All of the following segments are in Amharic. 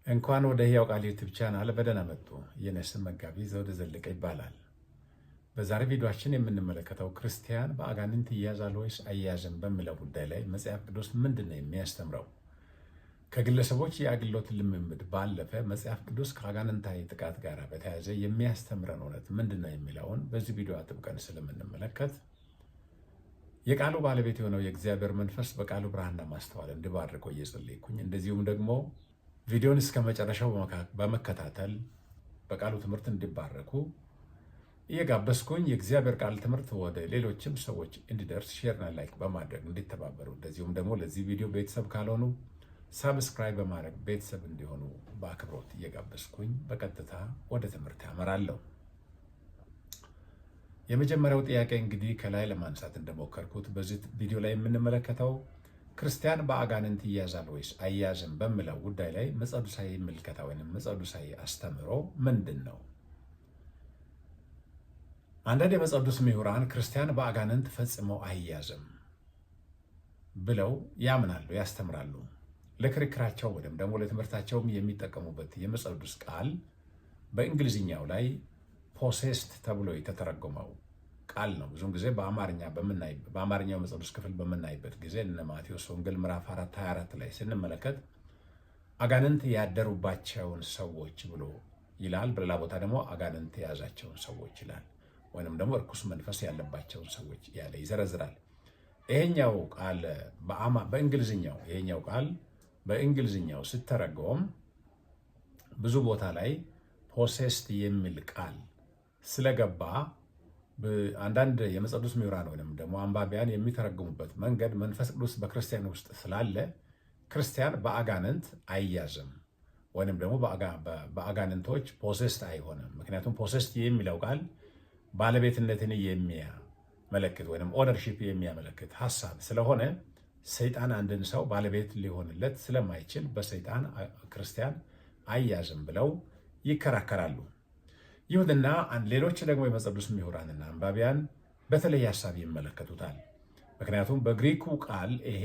እንኳን ወደ ሕያው ቃል ዩቲዩብ ቻናል በደህና መጡ። የኔ ስም መጋቢ ዘውዴ ዘለቀ ይባላል። በዛሬ ቪዲዮአችን የምንመለከተው ክርስቲያን በአጋንንት ይያዛል ወይስ አይያዝም በሚለው ጉዳይ ላይ መጽሐፍ ቅዱስ ምንድን ነው የሚያስተምረው? ከግለሰቦች የአገልግሎት ልምምድ ባለፈ መጽሐፍ ቅዱስ ከአጋንንታዊ ጥቃት ጋር በተያያዘ የሚያስተምረን እውነት ምንድን ነው የሚለውን በዚህ ቪዲዮ አጥብቀን ስለምንመለከት የቃሉ ባለቤት የሆነው የእግዚአብሔር መንፈስ በቃሉ ብርሃንና ማስተዋል እንዲባርከው እየጸለይኩኝ እንደዚሁም ደግሞ ቪዲዮን እስከ መጨረሻው በመከታተል በቃሉ ትምህርት እንዲባረኩ እየጋበዝኩኝ የእግዚአብሔር ቃል ትምህርት ወደ ሌሎችም ሰዎች እንዲደርስ ሼርና ላይክ በማድረግ እንዲተባበሩ እንደዚሁም ደግሞ ለዚህ ቪዲዮ ቤተሰብ ካልሆኑ ሳብስክራይብ በማድረግ ቤተሰብ እንዲሆኑ በአክብሮት እየጋበዝኩኝ በቀጥታ ወደ ትምህርት ያመራለሁ። የመጀመሪያው ጥያቄ እንግዲህ ከላይ ለማንሳት እንደሞከርኩት በዚህ ቪዲዮ ላይ የምንመለከተው ክርስቲያን በአጋንንት ይያዛል ወይስ አይያዝም በሚለው ጉዳይ ላይ መጽሐፍ ቅዱሳዊ ምልከታ ወይም መጽሐፍ ቅዱሳዊ አስተምህሮ ምንድን ነው? አንዳንድ የመጽሐፍ ቅዱስ ምሁራን ክርስቲያን በአጋንንት ፈጽሞ አይያዝም ብለው ያምናሉ፣ ያስተምራሉ። ለክርክራቸው ወይም ደግሞ ለትምህርታቸውም የሚጠቀሙበት የመጽሐፍ ቅዱስ ቃል በእንግሊዝኛው ላይ ፖሴስድ ተብሎ የተተረጎመው ቃል ነው። ብዙውን ጊዜ በአማርኛው መጽሐፍ ቅዱስ ክፍል በምናይበት ጊዜ እነ ማቴዎስ ወንጌል ምዕራፍ 4:24 ላይ ስንመለከት አጋንንት ያደሩባቸውን ሰዎች ብሎ ይላል። በሌላ ቦታ ደግሞ አጋንንት የያዛቸውን ሰዎች ይላል። ወይንም ደግሞ እርኩስ መንፈስ ያለባቸውን ሰዎች ያለ ይዘረዝራል። ይሄኛው ቃል በእንግሊዝኛው ሲተረጎም ብዙ ቦታ ላይ ፖሴስድ የሚል ቃል ስለገባ አንዳንድ የመጽሐፍ ቅዱስ ምሁራን ወይም ደግሞ አንባቢያን የሚተረጉሙበት መንገድ መንፈስ ቅዱስ በክርስቲያን ውስጥ ስላለ ክርስቲያን በአጋንንት አይያዝም ወይም ደግሞ በአጋንንቶች ፖሴስድ አይሆንም። ምክንያቱም ፖሴስድ የሚለው ቃል ባለቤትነትን የሚያመለክት ወይም ኦነርሺፕ የሚያመለክት ሀሳብ ስለሆነ ሰይጣን አንድን ሰው ባለቤት ሊሆንለት ስለማይችል በሰይጣን ክርስቲያን አይያዝም ብለው ይከራከራሉ። ይሁንና ሌሎች ደግሞ የመጽሐፍ ቅዱስ ምሁራንና አንባቢያን በተለየ ሀሳብ ይመለከቱታል። ምክንያቱም በግሪኩ ቃል ይሄ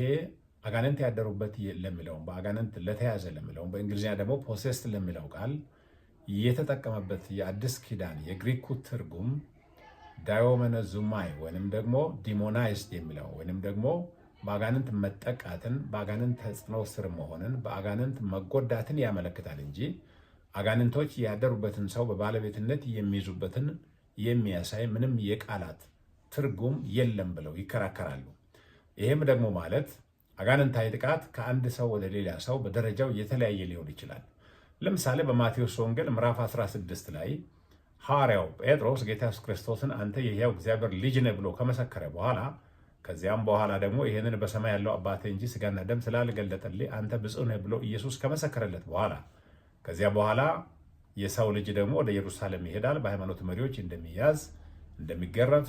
አጋንንት ያደሩበት ለሚለውም በአጋንንት ለተያዘ ለሚለውም በእንግሊዝኛ ደግሞ ፖሴስድ ለሚለው ቃል የተጠቀመበት የአዲስ ኪዳን የግሪኩ ትርጉም ዳዮመነዙማይ ወይንም ደግሞ ዲሞናይዝድ የሚለው ወይንም ደግሞ በአጋንንት መጠቃትን፣ በአጋንንት ተጽዕኖ ስር መሆንን፣ በአጋንንት መጎዳትን ያመለክታል እንጂ አጋንንቶች ያደሩበትን ሰው በባለቤትነት የሚይዙበትን የሚያሳይ ምንም የቃላት ትርጉም የለም ብለው ይከራከራሉ። ይህም ደግሞ ማለት አጋንንታዊ ጥቃት ከአንድ ሰው ወደ ሌላ ሰው በደረጃው የተለያየ ሊሆን ይችላል። ለምሳሌ በማቴዎስ ወንጌል ምዕራፍ 16 ላይ ሐዋርያው ጴጥሮስ ጌታ ኢየሱስ ክርስቶስን አንተ የሕያው እግዚአብሔር ልጅ ነህ ብሎ ከመሰከረ በኋላ ከዚያም በኋላ ደግሞ ይህንን በሰማይ ያለው አባቴ እንጂ ስጋና ደም ስላልገለጠልህ አንተ ብፁዕ ነህ ብሎ ኢየሱስ ከመሰከረለት በኋላ ከዚያ በኋላ የሰው ልጅ ደግሞ ወደ ኢየሩሳሌም ይሄዳል፣ በሃይማኖት መሪዎች እንደሚያዝ፣ እንደሚገረፍ፣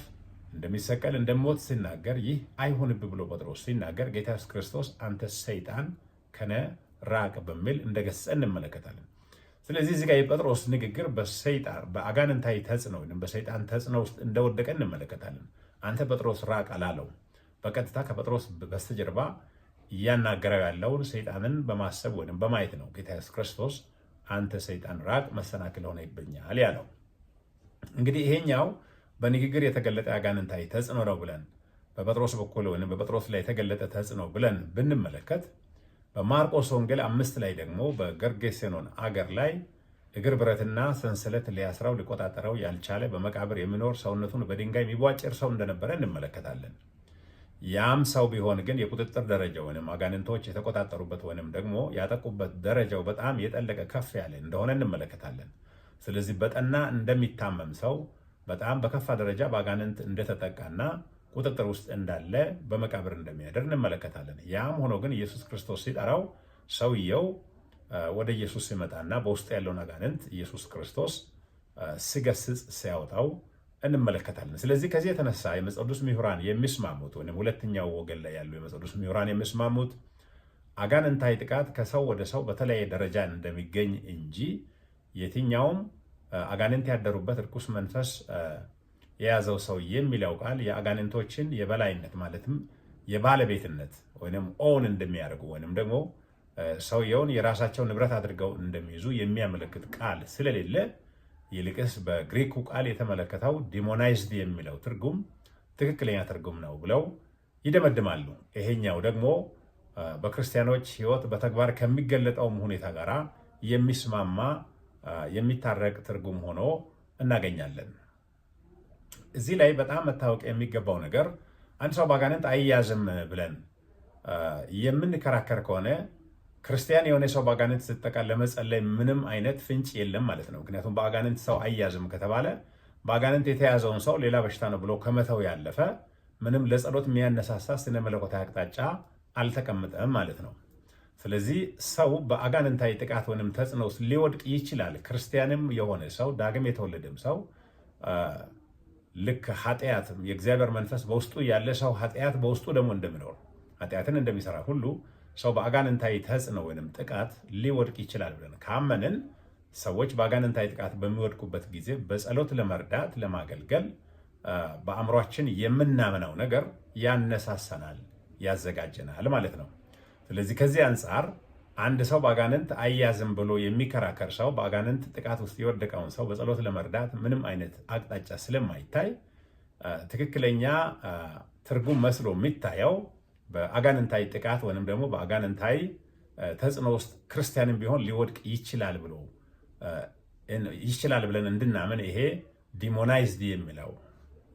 እንደሚሰቀል፣ እንደሞት ሲናገር ይህ አይሁንብህ ብሎ ጴጥሮስ ሲናገር ጌታ ኢየሱስ ክርስቶስ አንተ ሰይጣን ከነ ራቅ በሚል እንደገሰጸ እንመለከታለን። ስለዚህ እዚህ ጋር የጴጥሮስ ንግግር በአጋንንታዊ ተጽዕኖ ወይም በሰይጣን ተጽዕኖ ውስጥ እንደወደቀ እንመለከታለን። አንተ ጴጥሮስ ራቅ አላለው። በቀጥታ ከጴጥሮስ በስተጀርባ እያናገረው ያለውን ሰይጣንን በማሰብ ወይም በማየት ነው ጌታ ኢየሱስ ክርስቶስ አንተ ሰይጣን ራቅ መሰናክል ሆነ ይብኛል ያለው። እንግዲህ ይሄኛው በንግግር የተገለጠ አጋንንታዊ ተጽዕኖ ነው ብለን በጴጥሮስ በኩል ወይም በጴጥሮስ ላይ የተገለጠ ተጽዕኖ ብለን ብንመለከት በማርቆስ ወንጌል 5 ላይ ደግሞ በገርጌሴኖን አገር ላይ እግር ብረትና ሰንሰለት ሊያስራው ሊቆጣጠረው ያልቻለ በመቃብር የሚኖር ሰውነቱን በድንጋይ የሚቧጭር ሰው እንደነበረ እንመለከታለን። ያም ሰው ቢሆን ግን የቁጥጥር ደረጃው ወይም አጋንንቶች የተቆጣጠሩበት ወይም ደግሞ ያጠቁበት ደረጃው በጣም የጠለቀ ከፍ ያለ እንደሆነ እንመለከታለን። ስለዚህ በጠና እንደሚታመም ሰው በጣም በከፋ ደረጃ በአጋንንት እንደተጠቃና ቁጥጥር ውስጥ እንዳለ በመቃብር እንደሚያደር እንመለከታለን። ያም ሆኖ ግን ኢየሱስ ክርስቶስ ሲጠራው ሰውየው ወደ ኢየሱስ ሲመጣና በውስጡ ያለውን አጋንንት ኢየሱስ ክርስቶስ ሲገስጽ ሲያወጣው እንመለከታለን። ስለዚህ ከዚህ የተነሳ የመጽሐፍ ቅዱስ ምሁራን የሚስማሙት ወይም ሁለተኛው ወገን ላይ ያሉ የመጽሐፍ ቅዱስ ምሁራን የሚስማሙት አጋንንታዊ ጥቃት ከሰው ወደ ሰው በተለያየ ደረጃ እንደሚገኝ እንጂ የትኛውም አጋንንት ያደሩበት እርኩስ መንፈስ የያዘው ሰው የሚለው ቃል የአጋንንቶችን የበላይነት ማለትም የባለቤትነት ወይም ኦውን እንደሚያደርጉ ወይም ደግሞ ሰውየውን የራሳቸው ንብረት አድርገው እንደሚይዙ የሚያመለክት ቃል ስለሌለ ይልቅስ በግሪኩ ቃል የተመለከተው ዲሞናይዝድ የሚለው ትርጉም ትክክለኛ ትርጉም ነው ብለው ይደመድማሉ። ይሄኛው ደግሞ በክርስቲያኖች ሕይወት በተግባር ከሚገለጠውም ሁኔታ ጋር የሚስማማ የሚታረቅ ትርጉም ሆኖ እናገኛለን። እዚህ ላይ በጣም መታወቅ የሚገባው ነገር አንድ ሰው በአጋንንት አይያዝም ብለን የምንከራከር ከሆነ ክርስቲያን የሆነ ሰው በአጋንንት ሲጠቃ ለመጸለይ ምንም አይነት ፍንጭ የለም ማለት ነው። ምክንያቱም በአጋንንት ሰው አይያዝም ከተባለ በአጋንንት የተያዘውን ሰው ሌላ በሽታ ነው ብሎ ከመተው ያለፈ ምንም ለጸሎት የሚያነሳሳ ስነ መለኮታዊ አቅጣጫ አልተቀምጠም ማለት ነው። ስለዚህ ሰው በአጋንንታዊ ጥቃት ወይም ተጽዕኖ ውስጥ ሊወድቅ ይችላል። ክርስቲያንም የሆነ ሰው ዳግም የተወለደም ሰው ልክ ኃጢአት የእግዚአብሔር መንፈስ በውስጡ ያለ ሰው ኃጢአት በውስጡ ደግሞ እንደሚኖር ኃጢአትን እንደሚሰራ ሁሉ ሰው በአጋንንታዊ ተጽዕኖ ወይም ጥቃት ሊወድቅ ይችላል ብለን ካመንን ሰዎች በአጋንንታዊ ጥቃት በሚወድቁበት ጊዜ በጸሎት ለመርዳት ለማገልገል በአእምሯችን የምናምነው ነገር ያነሳሰናል፣ ያዘጋጀናል ማለት ነው። ስለዚህ ከዚህ አንጻር አንድ ሰው በአጋንንት አይያዝም ብሎ የሚከራከር ሰው በአጋንንት ጥቃት ውስጥ የወደቀውን ሰው በጸሎት ለመርዳት ምንም አይነት አቅጣጫ ስለማይታይ ትክክለኛ ትርጉም መስሎ የሚታየው በአጋንንታዊ ጥቃት ወይንም ደግሞ በአጋንንታዊ ተጽዕኖ ውስጥ ክርስቲያንም ቢሆን ሊወድቅ ይችላል ብለን እንድናምን ይሄ ዲሞናይዝድ የሚለው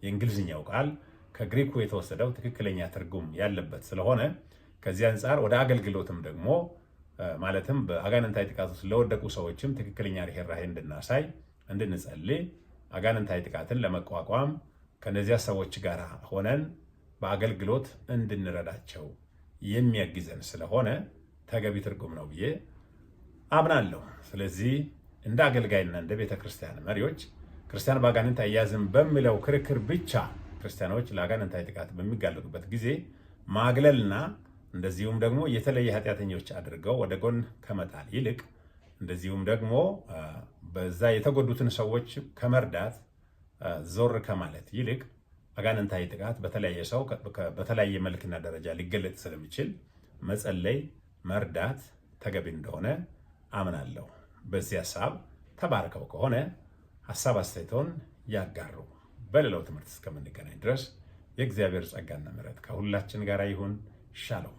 የእንግሊዝኛው ቃል ከግሪኩ የተወሰደው ትክክለኛ ትርጉም ያለበት ስለሆነ ከዚህ አንጻር ወደ አገልግሎትም ደግሞ ማለትም በአጋንንታዊ ጥቃት ውስጥ ለወደቁ ሰዎችም ትክክለኛ ርኅራኄ እንድናሳይ እንድንጸልይ አጋንንታዊ ጥቃትን ለመቋቋም ከነዚያ ሰዎች ጋር ሆነን በአገልግሎት እንድንረዳቸው የሚያግዘን ስለሆነ ተገቢ ትርጉም ነው ብዬ አምናለሁ። ስለዚህ እንደ አገልጋይና እንደ ቤተ ክርስቲያን መሪዎች ክርስቲያን በአጋንንት አይያዝም በሚለው ክርክር ብቻ ክርስቲያኖች ለአጋንንታዊ ጥቃት በሚጋለጡበት ጊዜ ማግለልና እንደዚሁም ደግሞ የተለየ ኃጢአተኞች አድርገው ወደ ጎን ከመጣል ይልቅ እንደዚሁም ደግሞ በዛ የተጎዱትን ሰዎች ከመርዳት ዞር ከማለት ይልቅ አጋንንታዊ ጥቃት በተለያየ ሰው በተለያየ መልክና ደረጃ ሊገለጥ ስለሚችል መጸለይ፣ መርዳት ተገቢ እንደሆነ አምናለሁ። በዚህ ሀሳብ ተባርከው ከሆነ ሀሳብ አስተያየቶን ያጋሩ። በሌላው ትምህርት እስከምንገናኝ ድረስ የእግዚአብሔር ጸጋና ምሕረት ከሁላችን ጋር ይሁን። ሻሎም